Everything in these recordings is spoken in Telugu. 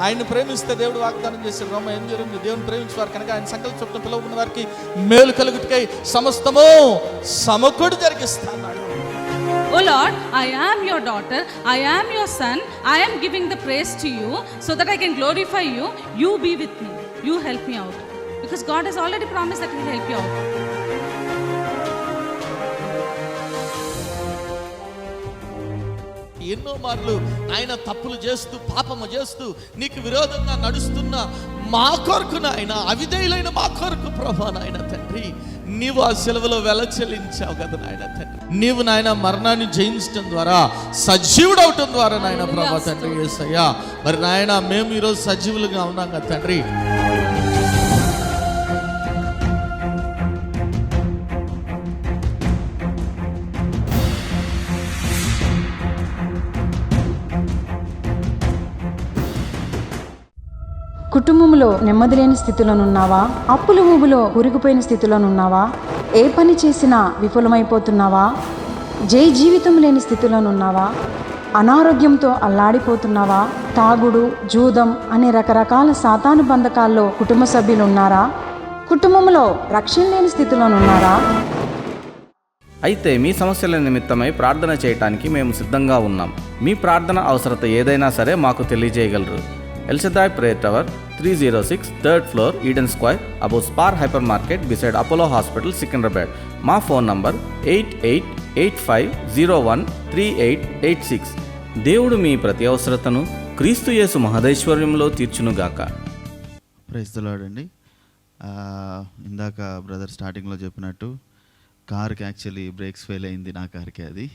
ఆయన్ని ప్రేమిస్తే దేవుడు వాగ్దానం చేశాడు. రోమ ఏం జరిగింది? దేవుని ప్రేమించేవారు కనుక ఆయన సంకల్ప చొప్పున పిలువబడిన వారికి మేలు కలుగుటకై సమస్తము సమకూడి జరిగిస్తాడు. Oh Lord, I am your daughter, I am your son, I am giving the praise to you so that I can glorify you. You be with me, you help me out, because God has already promised that He will help you out. ఎన్నో మార్లు ఆయన తప్పులు చేస్తూ పాపము చేస్తూ నీకు విరోధంగా నడుస్తున్న మా కొరకు నాయన, అవిధేయులైన మా కొరకు ప్రభా నాయన తండ్రి, నీవు ఆ సెలవులో వెల చెల్లించావు కదా నాయన తండ్రి. నీవు నాయన మరణాన్ని జయించడం ద్వారా, సజీవుడవటం ద్వారా నాయన ప్రభా తండ్రి యేసయ్యా, మరి నాయన మేము ఈరోజు సజీవులుగా ఉన్నాం కదా తండ్రి. కుటుంబంలో నెమ్మది లేని స్థితిలోనున్నావా? అప్పుల ఊబిలో కూరుకుపోయిన స్థితిలోనున్నావా? ఏ పని చేసినా విఫలమైపోతున్నావా? జీవితం లేని స్థితిలోనున్నావా? అనారోగ్యంతో అల్లాడిపోతున్నావా? తాగుడు, జూదం అనే రకరకాల సాతాను బంధకాల్లో కుటుంబ సభ్యులు ఉన్నారా? కుటుంబంలో రక్షణ లేని స్థితిలోనున్నారా? అయితే మీ సమస్యల నిమిత్తమై ప్రార్థన చేయటానికి మేము సిద్ధంగా ఉన్నాం. మీ ప్రార్థన అవసరత ఏదైనా సరే మాకు తెలియజేయగలరు. El Shaddai Prayer Tower, 306 3rd floor, Eden Square, above Spar Hypermarket, beside Apollo Hospital, Secunderabad. మా ఫోన్ నంబర్ 8885013886. దేవుడు మీ ప్రతి అవసరతను క్రీస్తు యేసు మహదైశ్వర్యంలో తీర్చునుగాక. ప్రైజ్ ది లార్డ్ అండి. ఇందాక బ్రదర్ స్టార్టింగ్లో చెప్పినట్టు కార్కి యాక్చువల్లీ బ్రేక్స్ ఫెయిల్ అయింది, నా కార్కి. అది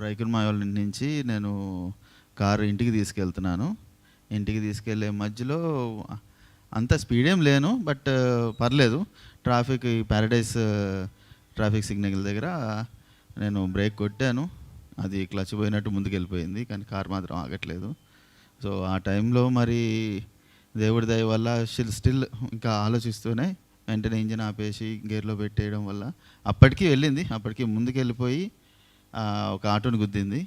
రైకుర్మా వాళ్ళ నుంచి నేను కారు ఇంటికి తీసుకెళ్తున్నాను. ఇంటికి తీసుకెళ్ళే మధ్యలో అంత స్పీడ్ ఏం లేను, బట్ పర్లేదు. ట్రాఫిక్ ప్యారడైస్ ట్రాఫిక్ సిగ్నల్ దగ్గర నేను బ్రేక్ కొట్టాను. అది క్లచ్ పోయినట్టు ముందుకు వెళ్ళిపోయింది, కానీ కారు మాత్రం ఆగట్లేదు. సో ఆ టైంలో మరి దేవుడి దయ వల్ల స్టిల్ ఇంకా ఆలోచిస్తూనే వెంటనే ఇంజిన్ ఆపేసి గేర్లో పెట్టేయడం వల్ల అప్పటికీ వెళ్ళింది. అప్పటికి ముందుకు వెళ్ళిపోయి ఒక ఆటోని గుద్దింది.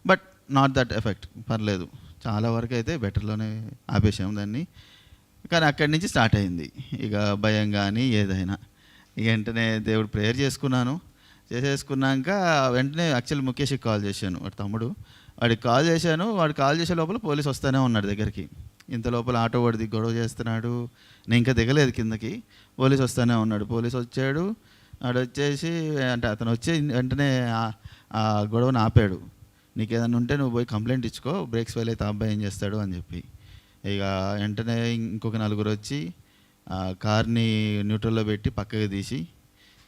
బట్ నాట్ దట్ ఎఫెక్ట్, పర్లేదు. చాలా వరకు అయితే బెటర్లోనే ఆపేసాము దాన్ని. కానీ అక్కడి నుంచి స్టార్ట్ అయింది ఇక భయం కానీ ఏదైనా. ఇక వెంటనే దేవుడు ప్రేయర్ చేసేసుకున్నాక వెంటనే యాక్చువల్లీ ముఖేష్కి కాల్ చేశాను, వాడి తమ్ముడు. వాడికి కాల్ చేశాను. వాడు కాల్ చేసే లోపల పోలీస్ వస్తూనే ఉన్నాడు దగ్గరికి. ఇంత లోపల ఆటో వాడిది గొడవ చేస్తున్నాడు. నేను ఇంకా దిగలేదు కిందకి, పోలీస్ వస్తూనే ఉన్నాడు. పోలీస్ వచ్చాడు. వాడు వచ్చేసి అంటే అతను వచ్చి వెంటనే ఆ గొడవను ఆపాడు. నీకు ఏదైనా ఉంటే నువ్వు పోయి కంప్లైంట్ ఇచ్చుకో, బ్రేక్స్ ఫెయిల్ అయితే అబ్బాయి ఏం చేస్తాడు అని చెప్పి. ఇక వెంటనే ఇంకొక నలుగురు వచ్చి కార్ని న్యూట్రల్లో పెట్టి పక్కకి తీసి,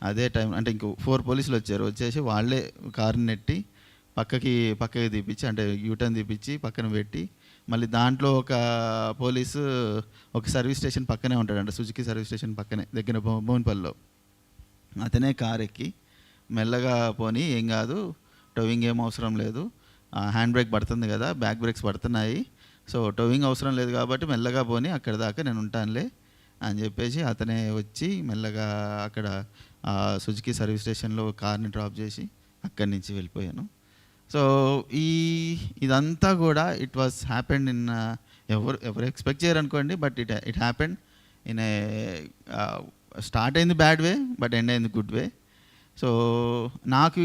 అదే టైం అంటే ఇంకో 4 పోలీసులు వచ్చేసి వాళ్ళే కార్ని నెట్టి పక్కకి తీపిచ్చి, అంటే యూటర్న్ తీపిచ్చి పక్కన పెట్టి, మళ్ళీ దాంట్లో ఒక పోలీసు ఒక సర్వీస్ స్టేషన్ పక్కనే ఉంటాడంట, సుజుకి సర్వీస్ స్టేషన్ పక్కనే దగ్గర భువనపల్లిలో. అతనే కార్ ఎక్కి మెల్లగా పోని, ఏం కాదు, టోవింగ్ ఏం అవసరం లేదు, హ్యాండ్ బ్రేక్ పడుతుంది కదా, బ్యాక్ బ్రేక్స్ పడుతున్నాయి, సో టోవింగ్ అవసరం లేదు కాబట్టి మెల్లగా పోని, అక్కడ దాకా నేను ఉంటానులే అని చెప్పేసి అతనే వచ్చి మెల్లగా అక్కడ సుజుకి సర్వీస్ స్టేషన్లో కార్ని డ్రాప్ చేసి అక్కడి నుంచి వెళ్ళిపోయాను. సో ఇదంతా కూడా ఇట్ వాస్ హ్యాపెండ్ ఇన్ ఎవరు ఎక్స్పెక్ట్ చేయరు అనుకోండి, but it happened in a start అయింది బ్యాడ్ వే, బట్ ఎండ్ అయింది గుడ్ వే. సో నాకు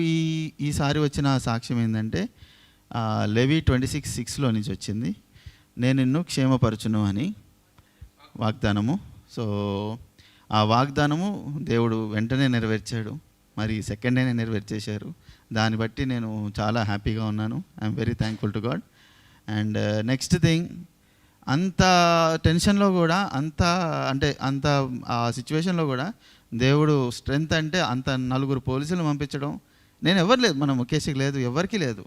ఈసారి వచ్చిన సాక్ష్యం ఏంటంటే లెవి 26:6 నుంచి వచ్చింది. నేను నిన్ను క్షేమపరచును అని వాగ్దానము. సో ఆ వాగ్దానము దేవుడు వెంటనే నెరవేర్చాడు, మరి సెకండ్ డేనే నెరవేర్చేశారు. దాన్ని బట్టి నేను చాలా హ్యాపీగా ఉన్నాను. I'm very thankful to God. And next thing, అంత టెన్షన్లో కూడా అంత ఆ సిచ్యువేషన్లో కూడా దేవుడు స్ట్రెంగ్త్, అంటే అంత 4 పోలీసులు పంపించడం, నేను ఎవరు లేదు, మన ముఖేష్కి లేదు, ఎవరికి లేదు,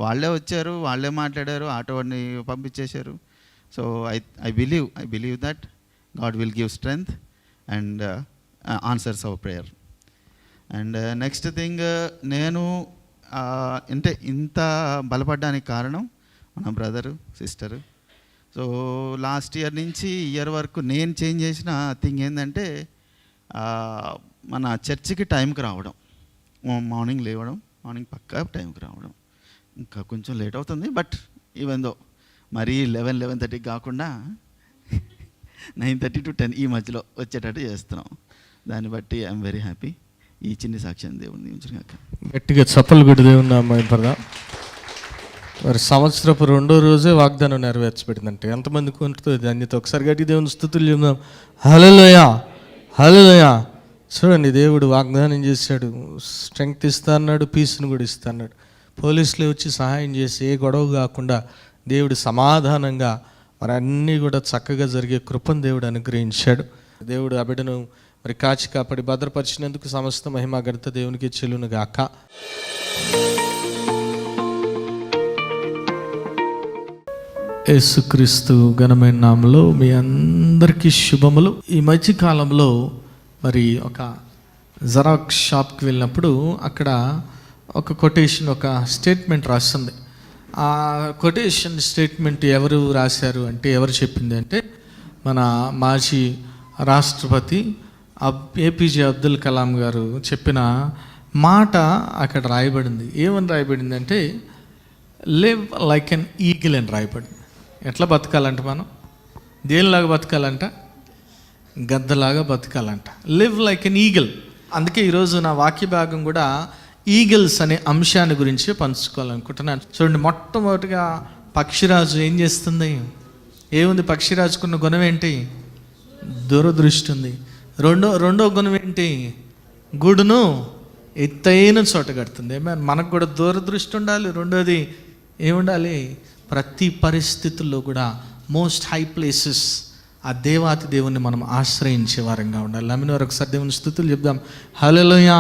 వాళ్ళే వచ్చారు, వాళ్ళే మాట్లాడారు, ఆటో వాడిని పంపించేశారు. So I believe that God will give strength and answers our prayer. And next thing, నేను అంటే ఇంత బలపడ్డానికి కారణం మన brother, sister. So last year నుంచి ఇయర్ వరకు నేను చేంజ్ చేసిన థింగ్ ఏంటంటే, మన చర్చికి టైంకి రావడం, మార్నింగ్ లేవడం, మార్నింగ్ పక్కా టైంకి రావడం. ఇంకా కొంచెం లేట్ అవుతుంది, బట్ ఈవెన్ దో మరీ 11:30 కాకుండా 9:30 to 10 ఈ మధ్యలో వచ్చేటట్టు చేస్తున్నాం. దాన్ని బట్టి ఐఎమ్ వెరీ హ్యాపీ. ఈ చిన్ని సాక్ష్యం దేవుడిని ఉంచుగాక. గట్టిగా చప్పలు కొట్టి దేవుని నామమున. మరి సంవత్సరపు 2వ రోజే వాగ్దానం నెరవేర్చబడిందంటే ఎంతమందికి ఉంటుంది ధన్యత? ఒకసారి గట్టి దేవుని స్తుతులు చెప్దాం. హల్లెలూయా, హల్లెలూయా. చూడండి, దేవుడు వాగ్దానం చేశాడు, స్ట్రెంగ్త్ ఇస్తా అన్నాడు, పీస్ను కూడా ఇస్తా అన్నాడు. పోలీసులు వచ్చి సహాయం చేసి ఏ గొడవ కాకుండా దేవుడు సమాధానంగా మరి అన్నీ కూడా చక్కగా జరిగే కృపను దేవుడు అనుగ్రహించాడు. దేవుడు ఆ బిడ్డను మరి కాచి కాపాడి భద్రపరిచినందుకు సమస్త మహిమ ఘనత దేవునికి చెల్లును గాక. యేసుక్రీస్తు ఘనమైన నామములో మీ అందరికీ శుభములు. ఈ మధ్య కాలంలో మరి ఒక జెరాక్స్ షాప్కి వెళ్ళినప్పుడు అక్కడ ఒక కొటేషన్, ఒక స్టేట్మెంట్ రాస్తుంది. ఆ కొటేషన్ స్టేట్మెంట్ ఎవరు రాశారు అంటే, ఎవరు చెప్పింది అంటే, మన మాజీ రాష్ట్రపతి ఏపీజే అబ్దుల్ కలాం గారు చెప్పిన మాట అక్కడ రాయబడింది. ఏమని రాయబడింది అంటే, లివ్ లైక్ ఎన్ ఈగిల్ అని రాయబడింది. ఎట్లా బతకాలంట మనం? దేనిలాగా బతకాలంట? గద్దలాగా బతకాలంట. Live like an eagle. అందుకే ఈరోజు నా వాక్య భాగం కూడా ఈగిల్స్ అనే అంశాన్ని గురించి పంచుకోవాలనుకుంటున్నాను. చూడండి, మొట్టమొదటిగా పక్షిరాజు ఏం చేస్తుంది? ఏముంది పక్షిరాజుకున్న గుణం ఏంటి? దూరదృష్టి ఉంది. రెండో గుణం ఏంటి? గూడును ఎత్తైన చోట కడుతుంది. మనకు కూడా దూరదృష్టి ఉండాలి. రెండోది ఏముండాలి? ప్రతి పరిస్థితుల్లో కూడా మోస్ట్ హై ప్లేసెస్, ఆ దేవాతి దేవుణ్ణి మనం ఆశ్రయించే వారంగా ఉండాలి. నమ్మిన వారు ఒకసారి దేవుని స్తుతులు చెప్దాం. హల్లెలూయా,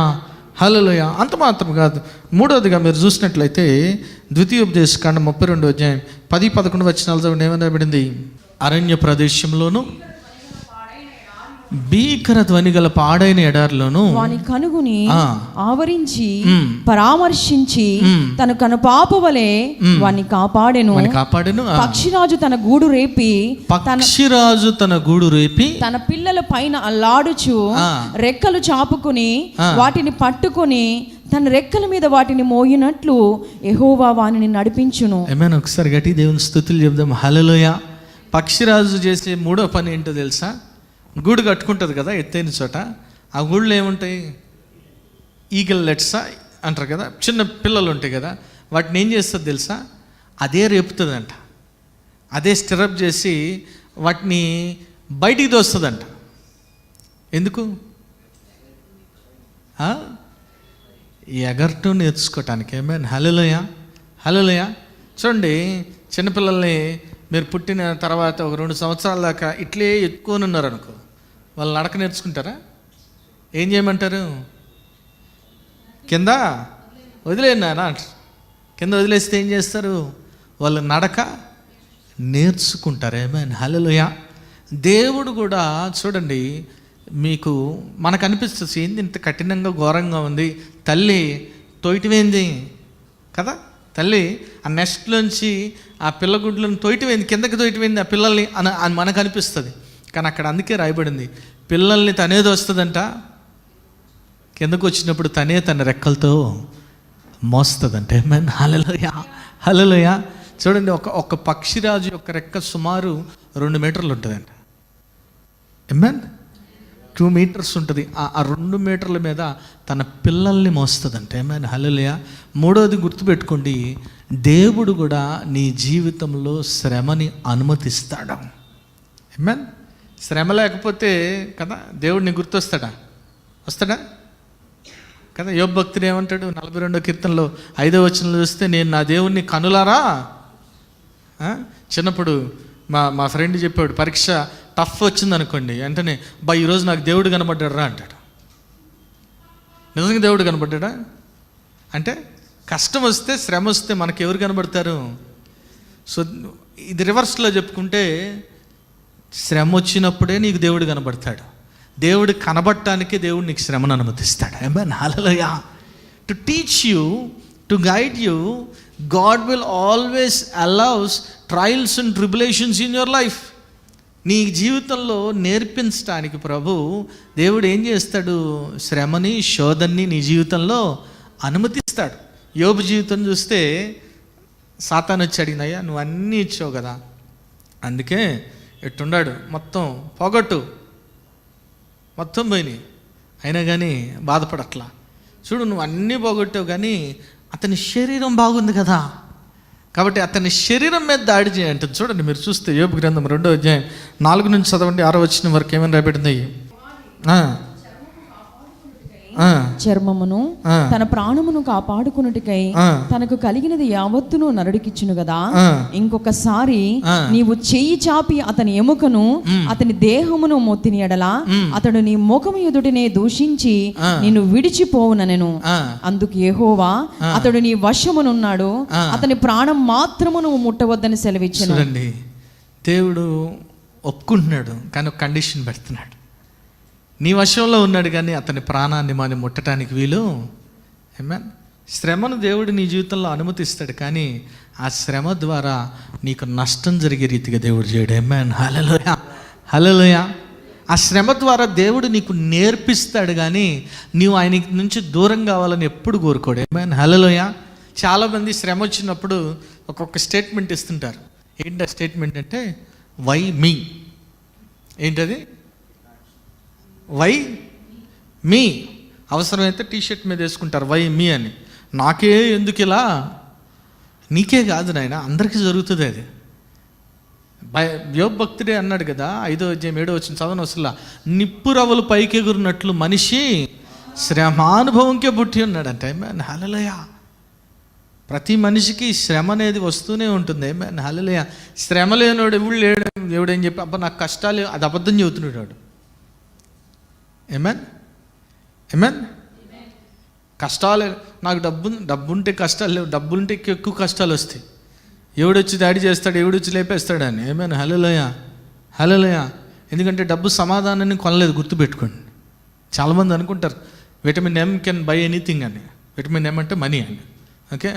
హల్లెలూయా. అంత మాత్రం కాదు, మూడవదిగా మీరు చూసినట్లయితే ద్వితీయోపదేశకాండం 32వ అధ్యాయం 10-11 వచనాలతో ఏమని రాయబడింది? అరణ్య ప్రదేశంలోను భీకర ధ్వని గల పాడైన ఎడారిలోను వాని కనుగుని ఆవరించి పరామర్శించి తన కనుపాప వలె వాని కాపాడెను. పక్షిరాజు తన గూడు రేపి తన పిల్లల పైన అల్లాడుచు రెక్కలు చాపుకుని వాటిని పట్టుకుని తన రెక్కల మీద వాటిని మోయినట్లు యెహోవా వానిని నడిపించును. ఏమైనా ఒకసారి గట్టి దేవుని స్తుతులు చెప్దాం. హల్లెలూయా. పక్షిరాజు చేసే మూడో పని ఏంటో తెలుసా? గూడు కట్టుకుంటుంది కదా ఎత్తైన చోట. ఆ గూడులో ఏముంటాయి? ఈగల్ లెట్సా అంటారు కదా, చిన్న పిల్లలు ఉంటాయి కదా, వాటిని ఏం చేస్తుంది తెలుసా? అదే రేపుతుందంట. అదే స్టిరప్ చేసి వాటిని బయటికి తోస్తుందంట. ఎందుకు? ఎగరటం నేర్చుకోవటానికి. ఏమైనా హల్లెలూయా, హల్లెలూయా. చూడండి, చిన్నపిల్లల్ని మీరు పుట్టిన తర్వాత ఒక 2 సంవత్సరాల దాకా ఇట్లే ఎత్తుకొని ఉన్నారనుకో, వాళ్ళు నడక నేర్చుకుంటారా? ఏం చేయమంటారు? కింద వదిలేనా అంటారు. కింద వదిలేస్తే ఏం చేస్తారు? వాళ్ళు నడక నేర్చుకుంటారు. ఏమైనా హల్లెలూయా. దేవుడు కూడా చూడండి, మనకు అనిపిస్తుంది ఏంది ఇంత కఠినంగా ఘోరంగా ఉంది, తల్లి తోయటమేంది కదా, తల్లి ఆ నెస్ట్లోంచి ఆ పిల్లగుడ్లను తోయటమేంది, కిందకి తోయటమేంది ఆ పిల్లల్ని అని మనకు అనిపిస్తుంది. కానీ అక్కడ అందుకే రాయబడింది, పిల్లల్ని తనేది వస్తుందంట, కిందకు వచ్చినప్పుడు తనే తన రెక్కలతో మోస్తుందంట. ఏమైనా హల్లెలూయా, హల్లెలూయా. చూడండి, ఒక పక్షిరాజు యొక్క రెక్క సుమారు 2 మీటర్లు ఉంటుందంట. ఏమైనా 2 మీటర్స్ ఉంటుంది. ఆ 2 మీటర్ల మీద తన పిల్లల్ని మోస్తుందంట. ఏమైనా హల్లెలూయా. మూడోది గుర్తుపెట్టుకోండి, దేవుడు కూడా నీ జీవితంలో శ్రమని అనుమతిస్తాడు. ఏమైనా శ్రమ లేకపోతే కదా దేవుడు నీ గుర్తొస్తాడా? వస్తాడా కదా? యోబు భక్తుడు ఏమంటాడు? 42వ కీర్తనలో 5వ వచనంలో చూస్తే, నేను నా దేవుణ్ణి కనులారా. చిన్నప్పుడు మా ఫ్రెండ్ చెప్పాడు, పరీక్ష టఫ్ వచ్చింది అనుకోండి, వెంటనే ఈరోజు నాకు దేవుడు కనబడ్డాడు రా అంటాడు. నిజంగా దేవుడు కనబడ్డా? అంటే కష్టం వస్తే, శ్రమ వస్తే మనకి ఎవరు కనబడతారు? సో ఇది రివర్స్లో చెప్పుకుంటే, శ్రమ వచ్చినప్పుడే నీకు దేవుడు కనబడతాడు. దేవుడు కనబడటానికి దేవుడు నీకు శ్రమను అనుమతిస్తాడు. Amen, hallelujah. To teach you, to guide you, God will always allows trials and tribulations in your life. నీ జీవితంలో నేర్పించడానికి దేవుడు ఏం చేస్తాడు? శ్రమని, శోధనని నీ జీవితంలో అనుమతిస్తాడు. యోబు జీవితం చూస్తే సాతాను వచ్చి అడిగినయ్యా, నువ్వు అన్నీ ఇచ్చావు కదా, అందుకే ఎట్టున్నాడు, మొత్తం పోగొట్టు, మొత్తం పోయినాయి, అయినా కానీ బాధపడట్లా. చూడు, నువ్వు అన్నీ పోగొట్టావు కానీ అతని శరీరం బాగుంది కదా, కాబట్టి అతని శరీరం మీద దాడి చేయంటే. చూడండి, మీరు చూస్తే యోబు గ్రంథం 2వ అధ్యాయం 4 నుంచి చదవండి, 6వ వచనం వరకు ఏమని రాబడింది. చర్మమును తన ప్రాణమును కాపాడుకున్నట్టుకై తనకు కలిగినది యావత్తును నరుడికిచ్చును కదా, ఇంకొకసారి నీవు చెయ్యి చాపి అతని ఎముకను అతని దేహమును మొత్తిని ఎడలా అతడు నీ ముఖము ఎదుటినే దూషించి నిన్ను విడిచిపోవునెను. అందుకు యెహోవా అతడు నీ వశమునున్నాడు, అతని ప్రాణం మాత్రము నువ్వు ముట్టవద్దని సెలవిచ్చెను. చూడండి, దేవుడు ఒప్పుకుంటున్నాడు కానీ ఒక కండిషన్ పెడుతున్నాడు. నీ వశంలో ఉన్నాడు కానీ అతని ప్రాణాన్ని మనం ముట్టడానికి వీలు. ఆమేన్. శ్రమను దేవుడు నీ జీవితంలో అనుమతిస్తాడు కానీ ఆ శ్రమ ద్వారా నీకు నష్టం జరిగే రీతిగా దేవుడు చేయడు. ఆమేన్. హల్లెలూయా, హల్లెలూయా. ఆ శ్రమ ద్వారా దేవుడు నీకు నేర్పిస్తాడు కానీ నీవు ఆయన నుంచి దూరం కావాలని ఎప్పుడు కోరుకోడు. ఆమేన్. హల్లెలూయా. చాలామంది శ్రమ వచ్చినప్పుడు ఒక్కొక్క స్టేట్మెంట్ ఇస్తుంటారు. ఏంటి ఆ స్టేట్మెంట్ అంటే, వై మీ. ఏంటది? Why me. అవసరమైతే టీషర్ట్ మీద వేసుకుంటారు వై మీ అని. నాకే ఎందుకు ఇలా? నీకే కాదు నాయన, అందరికీ జరుగుతుంది అది. యోబు భక్తుడే అన్నాడు కదా, 5వ అధ్యాయం 7వ వచనం చదవను అసలు. నిప్పు రవ్వలు పైకి ఎగురున్నట్లు మనిషి శ్రమానుభవంకే పుట్టి ఉన్నాడు అంటే. హల్లెలూయా. ప్రతి మనిషికి శ్రమ అనేది వస్తూనే ఉంటుంది. హల్లెలూయా. శ్రమ లేనోడు ఎవడేం చెప్పి అబ్బా నాకు కష్టాలు, అది అబద్ధం చెబుతున్నాడు వాడు. Amen amen. కష్టాలు, నాకు డబ్బుంటే కష్టాలు లేవు, డబ్బులుంటే ఎక్కువ కష్టాలు వస్తాయి. ఎవడొచ్చి దాడి చేస్తాడు, ఎవడొచ్చి లేపేస్తాడు అని. ఏమేన్. Hallelujah, hallelujah. ఎందుకంటే డబ్బు సమాధానాన్ని కొనలేదు, గుర్తుపెట్టుకోండి. చాలామంది అనుకుంటారు vitamin M can buy anything అని. విటమిన్ ఎం అంటే మనీ అని. Okay,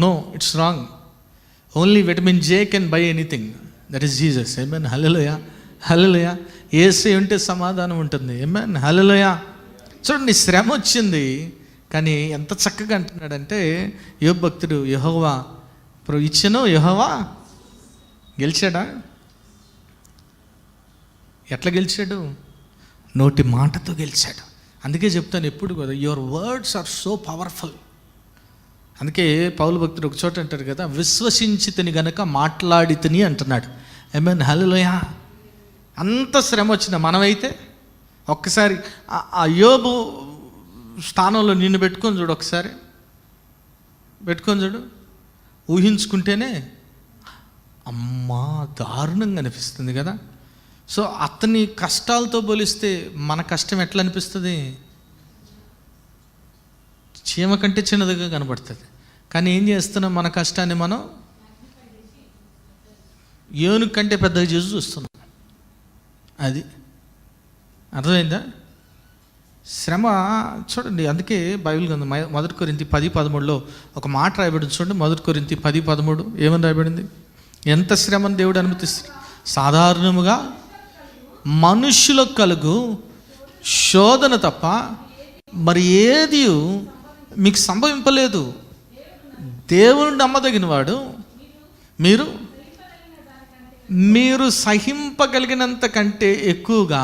no, it's wrong. Only vitamin J can buy anything, that is Jesus. Amen. Hallelujah, hallelujah. యేసే ఉంటే సమాధానం ఉంటుంది. ఆమేన్. హల్లెలూయా. చూడండి, శ్రమ వచ్చింది కానీ ఎంత చక్కగా అంటున్నాడంటే యోబు భక్తుడు, యెహోవా ఇచ్చెను, యెహోవా గెలిచాడా? ఎట్లా గెలిచాడు? నోటి మాటతో గెలిచాడు. అందుకే చెప్తాను ఎప్పుడు కూడా, your words are so powerful. అందుకే పౌలు భక్తుడు ఒక చోట అంటారు కదా, విశ్వసించితిని గనక మాట్లాడితిని అంటున్నాడు. ఆమేన్. హల్లెలూయా. అంత శ్రమ వచ్చిన మనమైతే ఒక్కసారి ఆ యోబు స్థానంలో నిన్ను పెట్టుకొని చూడు, ఒకసారి పెట్టుకొని చూడు, ఊహించుకుంటేనే అమ్మా దారుణంగా అనిపిస్తుంది కదా. సో అతని కష్టాలతో పోలిస్తే మన కష్టం ఎట్లా అనిపిస్తుంది? చీమ కంటే చిన్నదిగా కనబడుతుంది. కానీ ఏం చేస్తున్నాం, మన కష్టాన్ని మనం ఏనుగు కంటే పెద్దగా చేసి చూస్తున్నాం. అది అర్థమైందా? శ్రమ చూడండి. అందుకే బైబిల్ గ్రంథం 1 కొరింథీ 10:13 ఒక మాట రాయబడింది చూడండి. 1 కొరింథీ 10:13 ఏమని రాయబడింది? ఎంత శ్రమను దేవుడు అనుమతిస్తాడు? సాధారణముగా మనుష్యులకు కలుగు శోధన తప్ప మరి ఏది మీకు సంభవింపలేదు. దేవుని నమ్మదగిన వాడు, మీరు సహింపగలిగినంత కంటే ఎక్కువగా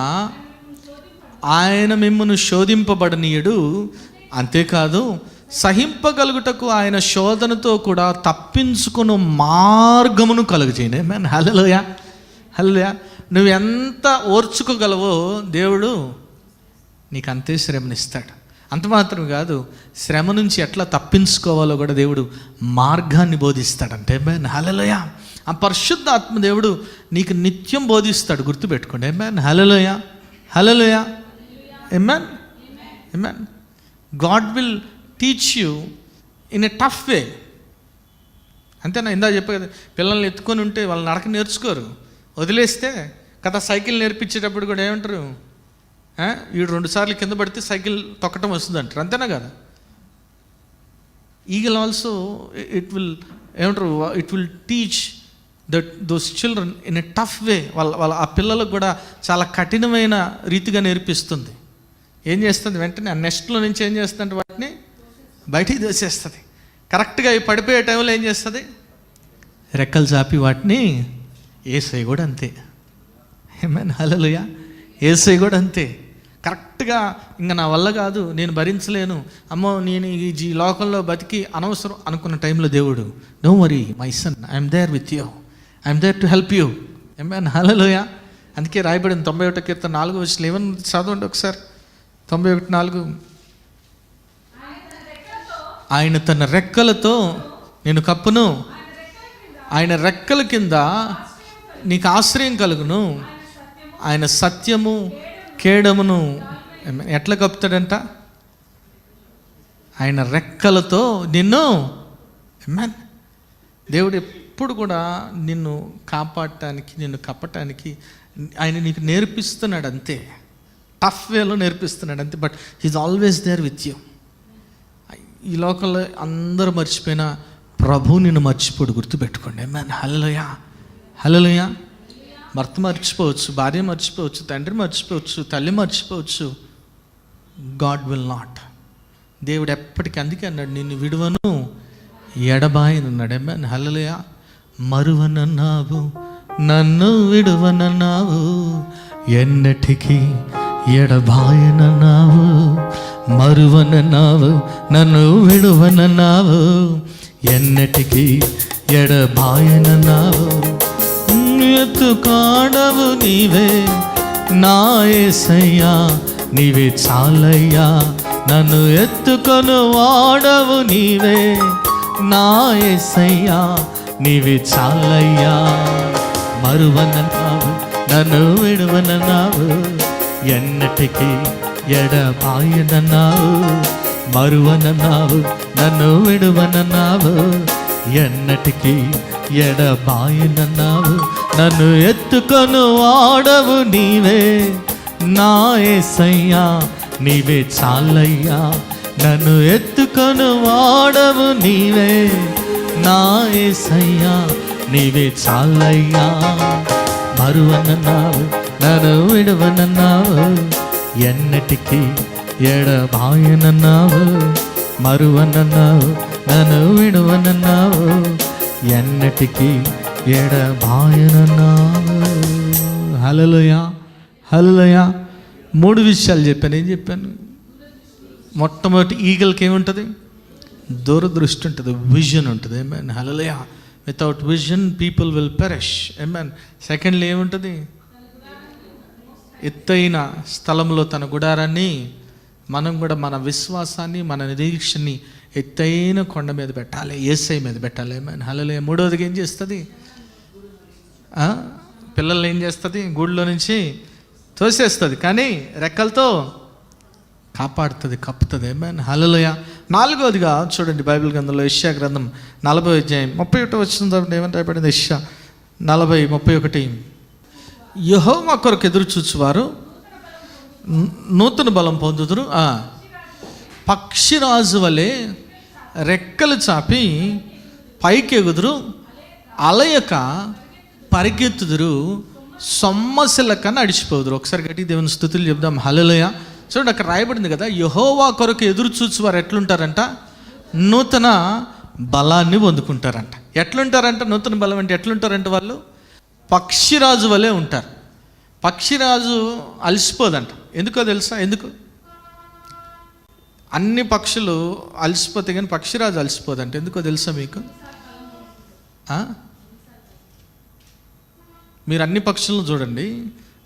ఆయన మిమ్మల్ని శోధింపబడనీయడు. అంతేకాదు, సహింపగలుగుటకు ఆయన శోధనతో కూడా తప్పించుకుని మార్గమును కలుగజేయను. ఆమేన్. హల్లెలూయా, హల్లెలూయా. నువ్వు ఎంత ఓర్చుకోగలవో దేవుడు నీకు అంతే శ్రమనిస్తాడు. అంత మాత్రం కాదు, శ్రమ నుంచి ఎట్లా తప్పించుకోవాలో కూడా దేవుడు మార్గాన్ని బోధిస్తాడంటే. ఆమేన్. హల్లెలూయా. ఆ పరిశుద్ధ ఆత్మ దేవుడు నీకు నిత్యం బోధిస్తాడు, గుర్తుపెట్టుకోండి. Amen. Hallelujah, hallelujah. Amen, amen. God will teach you in a tough way. అంతేనా? ఇందా చెప్పే కదా, పిల్లల్ని ఎత్తుకొని ఉంటే వాళ్ళు నడక నేర్చుకోరు, వదిలేస్తే కదా. సైకిల్ నేర్పించేటప్పుడు కూడా ఏమంటారు, వీడు 2 సార్లు కింద పడితే సైకిల్ తొక్కటం వస్తుంది అంటారు. అంతేనా కదా? Eagle also it will teach those children in a tough way. వాళ్ళ ఆ పిల్లలకు కూడా చాలా కఠినమైన రీతిగా నేర్పిస్తుంది. ఏం చేస్తుంది? వెంటనే ఆ నెస్ట్లో నుంచి ఏం చేస్తుందంటే వాటిని బయటికి దోసేస్తుంది. కరెక్ట్గా అవి పడిపోయే టైంలో ఏం చేస్తుంది? రెక్కలు చాపి వాటిని యేసయ్య కూడా అంతే. ఆమేన్, హల్లెలూయా. యేసయ్య కూడా అంతే. కరెక్ట్గా ఇంకా నా వల్ల కాదు, నేను భరించలేను, అమ్మో నేను ఈ లోకంలో బతికి అనవసరం అనుకున్న టైంలో దేవుడు, no worry my son, I'm there with you, I'm there to help you. Amen, hallelujah. అందుకే రాయబడింది 91 కీర్తన 4వ వచనం. ఏమని చదవండి ఒకసారి, 91:4. ఆయన తన రెక్కలతో నేను కప్పును, ఆయన రెక్కల కింద నీకు ఆశ్రయం కలుగును, ఆయన సత్యము కేడమును ఎట్లా కప్పుతాడంట? ఆయన రెక్కలతో నిన్ను. ఆమేన్. దేవుడు ఎప్పుడు కూడా నిన్ను కాపాడటానికి, నిన్ను కప్పటానికి ఆయన నీకు నేర్పిస్తున్నాడు అంతే. టఫ్ వేలో నేర్పిస్తున్నాడు అంతే, but he's always there with you. ఈ లోకంలో అందరూ మర్చిపోయినా ప్రభు నిన్ను మర్చిపోడు, గుర్తుపెట్టుకోండి. ఆమేన్, హల్లెలూయా, హల్లెలూయా. భర్త మర్చిపోవచ్చు, భార్య మర్చిపోవచ్చు, తండ్రి మర్చిపోవచ్చు, తల్లి మర్చిపోవచ్చు, గాడ్ విల్ నాట్. దేవుడు ఎప్పటికీ అందుకే అన్నాడు, నిన్ను విడువను ఎడబాయనున్నాడు. ఆమేన్, హల్లెలూయా. మరువనన్నావు, నన్ను విడువనన్నావు, ఎన్నటికీ ఎడబాయనన్నావు. మరువనన్నావు, నన్ను విడువనన్నావు, ఎన్నటికీ ఎడబాయనన్నావు. ఎత్తుకాడవు నీవే నా యేసయ్యా, నీవే చాలయ్యా. నన్ను ఎత్తుకొను వాడవు నీవే నా యేసయ్యా, నీవే చాలయ్యా. మరువనన్నావు, నన్ను విడువనన్నావు, ఎన్నటికీ ఎడబాయనన్నావు. మరువనన్నావు, నన్ను విడువనన్నావు, ఎన్నటికీ ఎడబాయనన్నావు. నన్ను ఎత్తుకొను వాడవు నీవే నా యేసయ్యా, నీవే చాలయ్యా. నన్ను ఎత్తుకొను వాడవు నీవే నా యేసయ్యా, నీవే చాలయ్యా. మరువనన్నావు, నన్ను విడువనన్నావు, ఎన్నటికీ ఎడబాయనన్నావు. మరువనన్నావు, నన్ను విడువనన్నావు, ఎన్నటికీ ఎడబాయనన్నావు. హల్లెలూయా, హల్లెలూయా. 3 విషయాలు చెప్పాను. ఏం చెప్పాను? మొట్టమొదటి ఈగల్కి ఏముంటుంది? దూరదృష్టి ఉంటుంది, విజన్ ఉంటుంది. Amen, hallelujah. Without vision people will perish. Amen. Secondly ఏముంటుంది? ఎత్తైన స్థలంలో తన గుడారాన్ని, మనం కూడా మన విశ్వాసాన్ని, మన నిరీక్షని ఎత్తైన కొండ మీద పెట్టాలి, యేసయ్య మీద పెట్టాలి. ఆమేన్, హల్లెలూయా. మూడవదిగా ఏం చేస్తుంది? పిల్లల్ని ఏం చేస్తుంది? గూడులో నుంచి తోసేస్తుంది, కానీ రెక్కలతో కాపాడుతుంది, కప్పుతుంది. ఆమేన్, హల్లెలూయా. 4వదిగా చూడండి, బైబిల్ గ్రంథంలో యెషయా గ్రంథం 40వ అధ్యాయం 31 వచ్చిన ఏమని రాయబడింది? యెషయా 40:31. యెహోవా కొరకు ఎదురు చూచువారు నూతన బలం పొందుదురు, పక్షిరాజు వలె రెక్కలు చాపి పైకి ఎగుదురు, అలయక పరిగెత్తుదురు, సొమ్మసిలక నడిచిపోదురు. ఒకసారి గట్టి దేవుని స్తుతులు చెప్దాం. హల్లెలూయా. చూడండి, అక్కడ రాయబడింది కదా, యెహోవా కొరకు ఎదురు చూచువారు ఎట్లుంటారంట? నూతన బలాన్ని పొందుకుంటారంట. ఎట్లుంటారంట? నూతన బలం అంటే ఎట్లుంటారంట? వాళ్ళు పక్షిరాజు వలె ఉంటారు. పక్షిరాజు అలసిపోదంట. ఎందుకో తెలుసా? ఎందుకు? అన్ని పక్షులు అలసిపోతే కానీ పక్షిరాజు అలసిపోదంట. ఎందుకో తెలుసా మీకు? మీరు అన్ని పక్షులను చూడండి,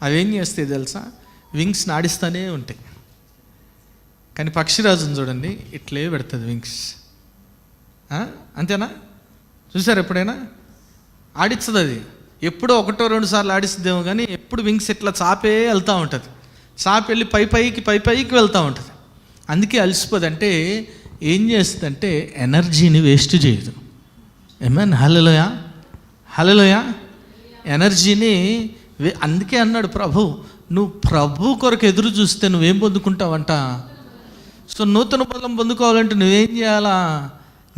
అవి ఏం చేస్తాయి తెలుసా? వింగ్స్ని ఆడిస్తూనే ఉంటాయి. కానీ పక్షిరాజుని చూడండి, ఇట్లే పెడుతుంది వింగ్స్. అంతేనా? చూసారు ఎప్పుడైనా? ఆడిస్తుంది అది. ఎప్పుడో 1-2 సార్లు ఆడిస్తుందేమో, కానీ ఎప్పుడు వింగ్స్ ఇట్లా చాపే వెళ్తూ ఉంటుంది. చాపి వెళ్ళి పైకి వెళ్తూ ఉంటుంది. అందుకే అలసిపోదు. అంటే ఏం చేస్తుందంటే ఎనర్జీని వేస్ట్ చేయదు. ఆమేన్, హల్లెలూయా, హల్లెలూయా. ఎనర్జీని అందుకే అన్నాడు ప్రభు, నువ్వు ప్రభు కొరకు ఎదురు చూస్తే నువ్వేం పొందుకుంటావంట? సో నూతన బలం పొందుకోవాలంటే నువ్వేం చేయాలా?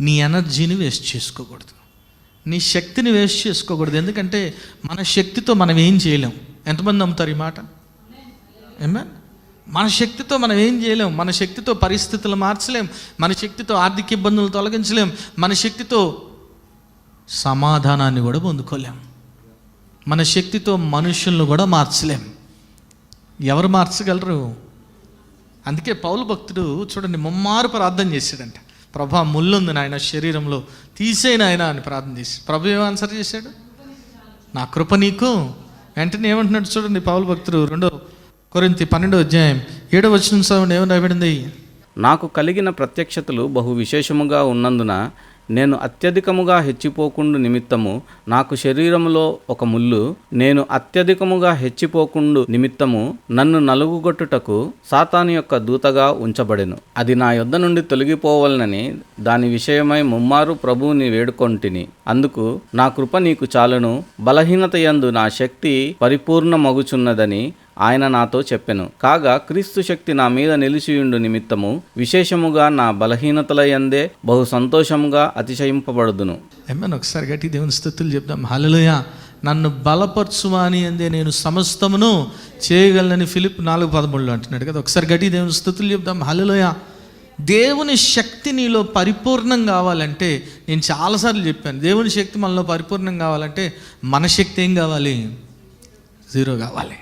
నీ ఎనర్జీని వేస్ట్ చేసుకోకూడదు, నీ శక్తిని వేస్ట్ చేసుకోకూడదు. ఎందుకంటే మన శక్తితో మనం ఏం చేయలేం. ఎంతమంది నమ్ముతారు ఈ మాట? ఆమేన్. మన శక్తితో మనం ఏం చేయలేం. మన శక్తితో పరిస్థితులు మార్చలేం, మన శక్తితో ఆర్థిక ఇబ్బందులు తొలగించలేం, మన శక్తితో సమాధానాన్ని కూడా పొందుకోలేం. మన శక్తితో మనుషులను కూడా మార్చలేం. ఎవరు మార్చగలరు? అందుకే పౌలు భక్తుడు చూడండి ముమ్మారు ప్రార్థన చేశాడంట. ప్రభా ముళ్ళుంది నాయన శరీరంలో, తీసేయను ఆయన అని ప్రార్థన చేసి ప్రభు ఏం ఆన్సర్ చేశాడు? నా కృప నీకు. వెంటనే ఏమంటున్నాడు చూడండి పౌలు భక్తుడు 2 కొరింథీ 12:7 చదవండి. ఏమని రాయబడింది? నాకు కలిగిన ప్రత్యక్షతలు బహు విశేషముగా ఉన్నందున నేను అత్యధికముగా హెచ్చిపోకుండు నిమిత్తము నాకు శరీరములో ఒక ముళ్ళు, నేను అత్యధికముగా హెచ్చిపోకుండు నిమిత్తము నన్ను నలుగుగొట్టుటకు సాతాను యొక్క దూతగా ఉంచబడెను. అది నా యొద్ద నుండి తొలగిపోవాలనని దాని విషయమై ముమ్మారు ప్రభువుని వేడుకొంటిని. అందుకు నా కృప నీకు చాలును, బలహీనత యందు నా శక్తి పరిపూర్ణమగుచున్నదని ఆయన నాతో చెప్పెను. కాగా క్రీస్తు శక్తి నా మీద నిలిచియుండు నిమిత్తము విశేషముగా నా బలహీనతల యందే బహు సంతోషముగా అతిశయింపబడుదును. ఏమన్నా ఒకసారి గట్టి దేవుని స్తుతులు చెప్దాం. హల్లెలూయా. నన్ను బలపరచువాని అందే నేను సమస్తమును చేయగలనని ఫిలిప్ 4:13 అంటున్నాడు కదా. ఒకసారి గట్టి దేవుని స్తుతులు చెప్దాం. హల్లెలూయా. దేవుని శక్తి నీలో పరిపూర్ణం కావాలంటే, నేను చాలాసార్లు చెప్పాను, దేవుని శక్తి మనలో పరిపూర్ణం కావాలంటే మన శక్తి ఏం కావాలి? 0 కావాలి.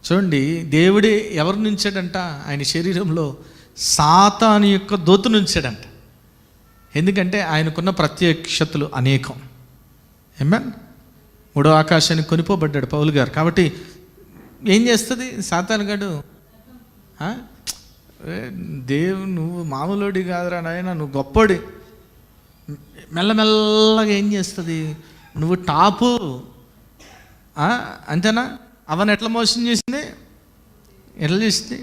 చూడండి, దేవుడే ఎవరు నుంచాడంట? ఆయన శరీరంలో సాతాను యొక్క దూత నుంచాడంట. ఎందుకంటే ఆయనకున్న ప్రత్యక్షతలు అనేకం. ఏమన్ 3వ ఆకాశానికి కొనిపోబడ్డాడు పౌలు గారు. కాబట్టి ఏం చేస్తుంది సాతాను గాడు? నువ్వు మామూలుడి కాదురా నాయన, నువ్వు గొప్పడి. మెల్లమెల్లగా ఏం చేస్తుంది? నువ్వు టాపు అంతేనా? అవన్నీ ఎట్లా మోసం చేసింది? ఎట్లా చేసింది?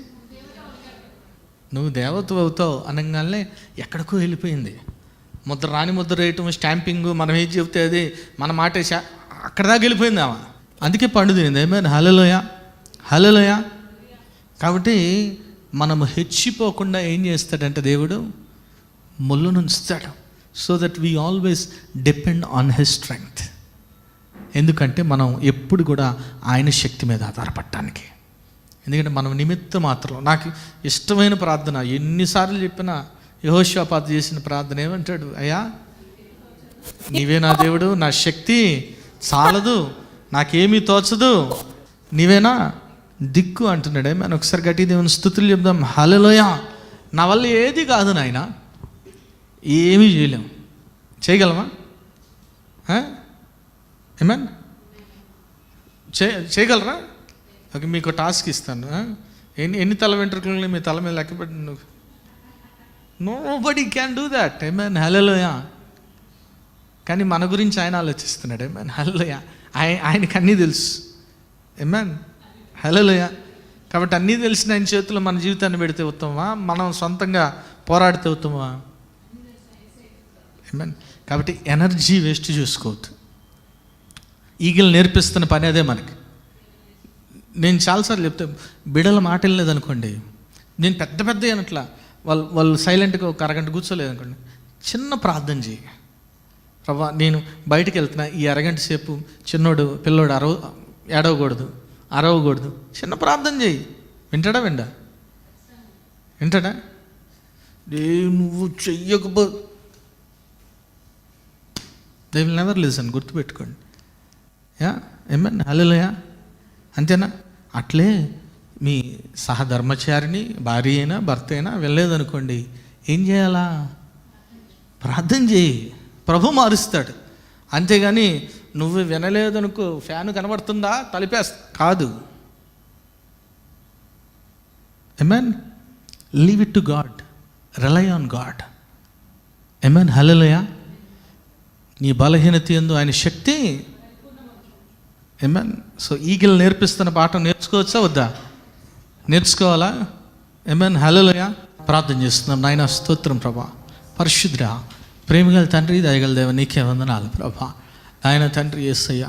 నువ్వు దేవత అవుతావు అనగానే ఎక్కడికో వెళ్ళిపోయింది. ముద్ర రాని ముద్ర వేయటం, స్టాంపింగ్, మనం ఏం చెబితే అది మన మాట అక్కడ దాకా వెళ్ళిపోయింది ఆమె. అందుకే పండుదింది. ఏమైనా హల్లెలూయా, హల్లెలూయా. కాబట్టి మనము హెచ్చిపోకుండా ఏం చేస్తాడంటే దేవుడు ముళ్ళును ఉంచుతాడు. So that we always depend on his strength. ఎందుకంటే మనం ఎప్పుడు కూడా ఆయన శక్తి మీద ఆధారపడటానికి. ఎందుకంటే మనం నిమిత్త మాత్రం. నాకు ఇష్టమైన ప్రార్థన ఎన్నిసార్లు చెప్పినా యెహోషాపాతు చేసిన ప్రార్థన ఏమంటాడు? అయ్యా నీవే నా దేవుడు, నా శక్తి చాలదు, నాకేమీ తోచదు, నీవేనా దిక్కు అంటున్నాడు. మనం ఒకసారి గట్టి దేవుని స్తుతులు చెప్దాం. హల్లెలూయా. నా వల్ల ఏది కాదు నాయన, ఏమీ చేయలేం. చేయగలమా? ఏమన్ చేయగలరా? ఓకే, మీకు టాస్క్ ఇస్తాను. ఎన్ని తల వెంట్రుకలు మీ తల మీద లెక్కపెట్టి? Nobody can do that. Amen hallelujah. కానీ మన గురించి ఆయన ఆలోచిస్తున్నాడు. ఏమన్ హల్లెలూయా. ఆయనకి అన్నీ తెలుసు. ఏమన్ హల్లెలూయా. కాబట్టి అన్నీ తెలిసిన ఆయన చేతిలో మన జీవితాన్ని పెడితే ఉత్తమమా, మనం సొంతంగా పోరాడితే ఉత్తమమా? ఏమన్. కాబట్టి ఎనర్జీ వేస్ట్ చేసుకోవద్దు. ఈగిల్ నేర్పిస్తున్న పని అదే మనకి. నేను చాలాసార్లు చెప్తే బిడల మాట వెళ్ళలేదనుకోండి, నేను పెద్ద అనట్లా, వాళ్ళు సైలెంట్గా ఒక అరగంట కూర్చోలేదనుకోండి, చిన్న ప్రార్థన చేయి. ప్రభా నేను బయటికి వెళ్తున్నా, ఈ అరగంట సేపు పిల్లోడు అరవకూడదు, చిన్న ప్రార్థన చేయి. వింటాడా? వింటాడా? నువ్వు చెయ్యకపో దే విల్ నెవర్ లిసన్. గుర్తుపెట్టుకోండి. ఏమన్నా హల్లెలూయా. అంతేనా? అట్లే మీ సహధర్మచారిని, భార్య అయినా భర్త అయినా వెళ్ళలేదనుకోండి, ఏం చేయాలా? ప్రార్థన చేయి. ప్రభు మారుస్తాడు. అంతేగాని నువ్వు వినలేదనుకో, ఫ్యాన్ కనబడుతుందా కాదు. Amen. Leave it to God, rely on God. Amen hallelujah. నీ బలహీనత యందు ఆయన శక్తి. ఆమేన్. సో ఈగిల్ నేర్పిస్తున్న పాఠం నేర్చుకోవచ్చా వద్దా? నేర్చుకోవాలా? ఆమేన్ హల్లెలూయా. ప్రార్థన చేస్తున్నాం. నాయన స్తోత్రం ప్రభా, పరిశుద్ధుడా, ప్రేమగల తండ్రి, దయగల దేవ, నీకే వందనాలు ప్రభా. నాయన తండ్రి యేసయ్య,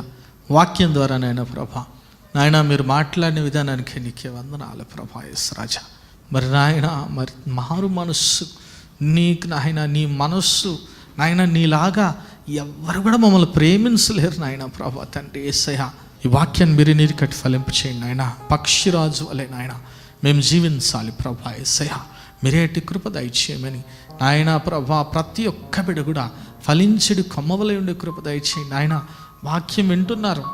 వాక్యం ద్వారా నాయన ప్రభా, నాయన మీరు మాట్లాడిన విధానానికి నీకే వందనాలు ప్రభా. యేసు రాజా, మరి నాయన మరి మారు మనస్సు నీకు నాయన, నీ మనస్సు నాయన నీలాగా ఎవరు కూడా మమ్మల్ని ప్రేమించలేరు నాయన ప్రభా తండ్రి యేసయ్య. ఈ వాక్యాన్ని మీరు నీరు కట్టి ఫలింపు చేయండి నాయన. పక్షిరాజు వలె నాయన మేము జీవించాలి ప్రభా యేసయ్య. మీరేటి కృప దయచేయమని నాయన ప్రభా, ప్రతి ఒక్క బిడ్డ కూడా ఫలించుడు కొమ్మవలై ఉండే కృప దయచేయండి నాయన. వాక్యం వింటున్నారు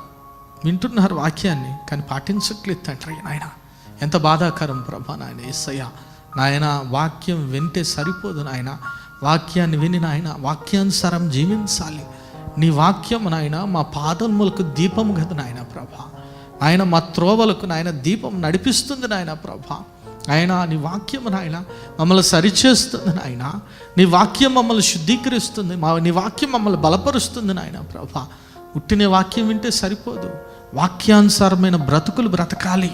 వింటున్నారు వాక్యాన్ని కానీ పాటించట్లేదు తండ్రి నాయన. ఎంత బాధాకరం ప్రభా నాయన. యేసయ్య నాయన, వాక్యం వింటే సరిపోదు నాయన, వాక్యాన్ని విని నాయన వాక్యానుసారం జీవించాలి. నీ వాక్యం నాయన మా పాదములకు దీపం కదా నాయన ప్రభా. ఆయన మా త్రోవలకు నాయన దీపం నడిపిస్తుంది నాయన ప్రభా. ఆయన నీ వాక్యం నాయన మమ్మల్ని సరిచేస్తుంది నాయన. నీ వాక్యం మమ్మల్ని శుద్ధీకరిస్తుంది, నీ వాక్యం మమ్మల్ని బలపరుస్తుంది నాయన ప్రభా. ఉట్టిన వాక్యం వింటే సరిపోదు, వాక్యానుసారమైన బ్రతుకులు బ్రతకాలి.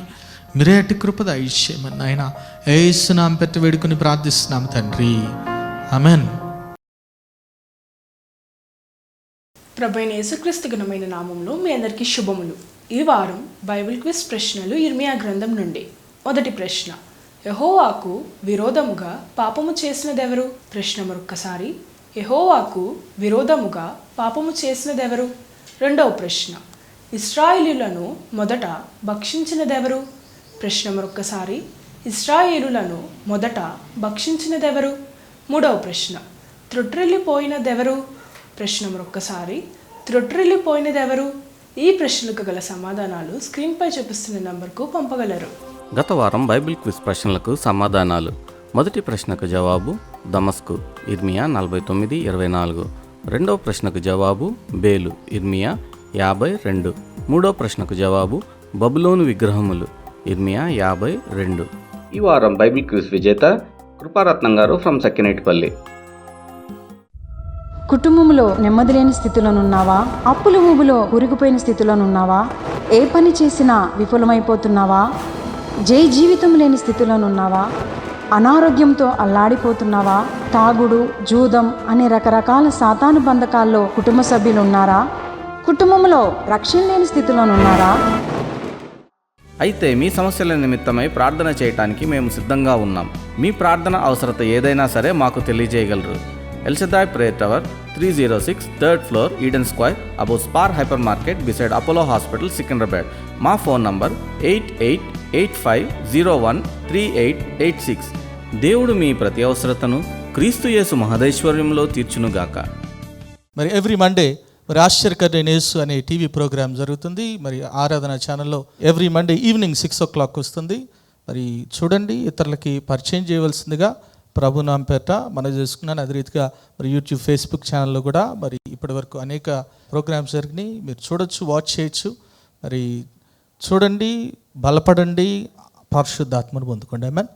మీరే అట్టి కృపద ఇచ్చేయమని నాయన యేసు నామమున పెట్టి వేడుకొని ప్రార్థిస్తున్నాం తండ్రి, ఆమేన్. ప్రభువైన యేసుక్రీస్తు ఘనమైన నామంలో మీ అందరికీ శుభములు. ఈ వారం బైబిల్ క్విజ్ ప్రశ్నలు ఇర్మియా గ్రంథం నుండి. మొదటి ప్రశ్న, యెహోవాకు విరోధముగా పాపము చేసినదెవరు? ప్రశ్న మరొక్కసారి, యెహోవాకు విరోధముగా పాపము చేసినదెవరు? రెండవ ప్రశ్న, ఇశ్రాయేలీయులను మొదట భక్షించినదెవరు? ప్రశ్న మరొక్కసారి, ఇశ్రాయేలీయులను మొదట భక్షించినదెవరు? మూడవ ప్రశ్న, త్రొట్రిల్లిపోయినదెవరు? ప్రశ్న మరొక్కసారి, త్రొట్రిల్లిపోయినదెవరు? ఈ ప్రశ్నలకు గల సమాధానాలు స్క్రీన్పై చూపిస్తున్న నంబర్కు పంపగలరు. గత వారం బైబిల్ క్విజ్ ప్రశ్నలకు సమాధానాలు. మొదటి ప్రశ్నకు జవాబు దమస్కు, ఇర్మియా 49:24. రెండవ ప్రశ్నకు జవాబు బేలు, ఇర్మియా 52. మూడో ప్రశ్నకు జవాబు బబులోను విగ్రహములు, ఇర్మియా 52. ఈ వారం బైబిల్ క్విజ్ విజేత కృపారత్నం గారు ఫ్రమ్ సక్కినేటిపల్లి. కుటుంబంలో నెమ్మది లేని స్థితిలోనున్నావా? అప్పుల ఊబిలో కూరుకుపోయిన స్థితిలోనున్నావా? ఏ పని చేసినా విఫలమైపోతున్నావా? జీవితం లేని స్థితిలోనున్నావా? అనారోగ్యంతో అల్లాడిపోతున్నావా? తాగుడు, జూదం అనే రకరకాల సాతాను బంధకాల్లో కుటుంబ సభ్యులు ఉన్నారా? కుటుంబంలో రక్షణ లేని స్థితిలోనున్నారా? అయితే మీ సమస్యల నిమిత్తమై ప్రార్థన చేయటానికి మేము సిద్ధంగా ఉన్నాం. మీ ప్రార్థన అవసరత ఏదైనా సరే మాకు తెలియజేయగలరు. Elshaddai prayer tower, 306 3rd floor, Eden square, above Spar hyper market, beside Apollo hospital, Secunderabad. మా ఫోన్ నంబర్ 8885013886. దేవుడు మీ ప్రతి అవసరతను క్రీస్తు యేసు మహదైశ్వర్యంలో తీర్చునుగాక. మరి ఎవ్రీ మండే మరి ఆశ్చర్యకరమైన యేసు అనే టీవీ ప్రోగ్రామ్ జరుగుతుంది. మరి ఆరాధన ఛానల్లో ఎవ్రీ మండే ఈవినింగ్ 6 o'clock వస్తుంది. మరి చూడండి, ఇతరులకి పరిచయం చేయవలసిందిగా ప్రభు నామమున పేరట మనవి చేసుకున్నాను. అదే రీతిగా మరి యూట్యూబ్, ఫేస్బుక్ ఛానల్లో కూడా మరి ఇప్పటి వరకు అనేక ప్రోగ్రామ్స్ జరిగినాయి. మీరు చూడొచ్చు, వాచ్ చేయొచ్చు. మరి చూడండి, బలపడండి, పరిశుద్ధాత్మను పొందుకోండి. ఆమేన్.